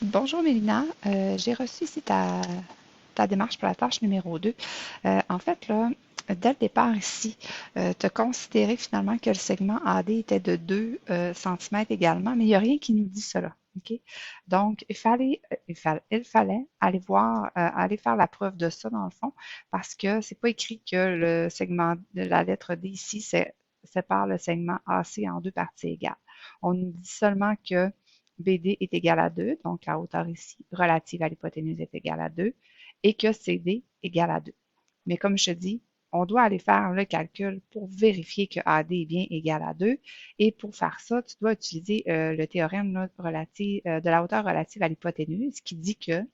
Bonjour Mélina. J'ai reçu ici ta démarche pour la tâche numéro 2. En fait, là, dès le départ ici, tu as considéré finalement que le segment AD était de 2 cm également, mais il n'y a rien qui nous dit cela. OK? Donc, il fallait aller voir, aller faire la preuve de ça dans le fond, parce que c'est pas écrit que le segment de la lettre D ici sépare le segment AC en deux parties égales. On nous dit seulement que BD est égal à 2, donc la hauteur ici relative à l'hypoténuse est égale à 2, et que CD égale à 2. Mais comme je te dis, on doit aller faire le calcul pour vérifier que AD est bien égal à 2. Et pour faire ça, tu dois utiliser le théorème là, de la hauteur relative à l'hypoténuse qui dit que,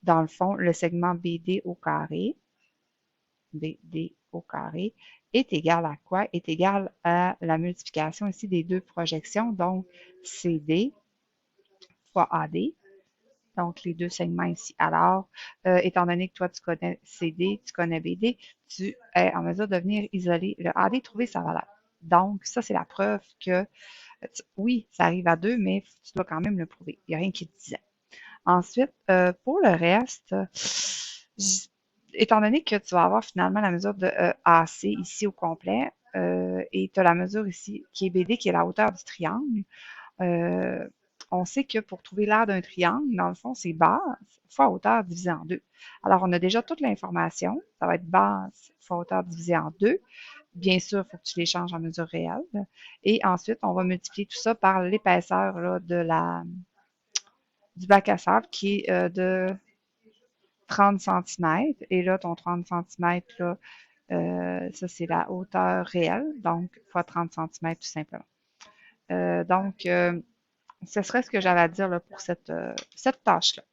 dans le fond, le segment BD au carré est égal à quoi? Est égal à la multiplication ici des deux projections, donc CD fois AD, donc les deux segments ici. Alors, étant donné que toi, tu connais CD, tu connais BD, tu es en mesure de venir isoler le AD, trouver sa valeur. Donc, ça, c'est la preuve que, oui, ça arrive à 2, mais tu dois quand même le prouver. Il n'y a rien qui te disait. Ensuite, pour le reste, étant donné que tu vas avoir finalement la mesure de AC ici au complet, et tu as la mesure ici qui est BD, qui est la hauteur du triangle, euh, on sait que pour trouver l'aire d'un triangle, dans le fond, c'est base fois hauteur divisé en deux. Alors, on a déjà toute l'information. Ça va être base fois hauteur divisé en deux. Bien sûr, il faut que tu les changes en mesure réelle. Et ensuite, on va multiplier tout ça par l'épaisseur là, du bac à sable qui est de 30 centimètres. Et là, ton 30 centimètres, là, ça, c'est la hauteur réelle, donc fois 30 centimètres tout simplement. Donc, ce serait ce que j'avais à dire là, pour cette tâche-là.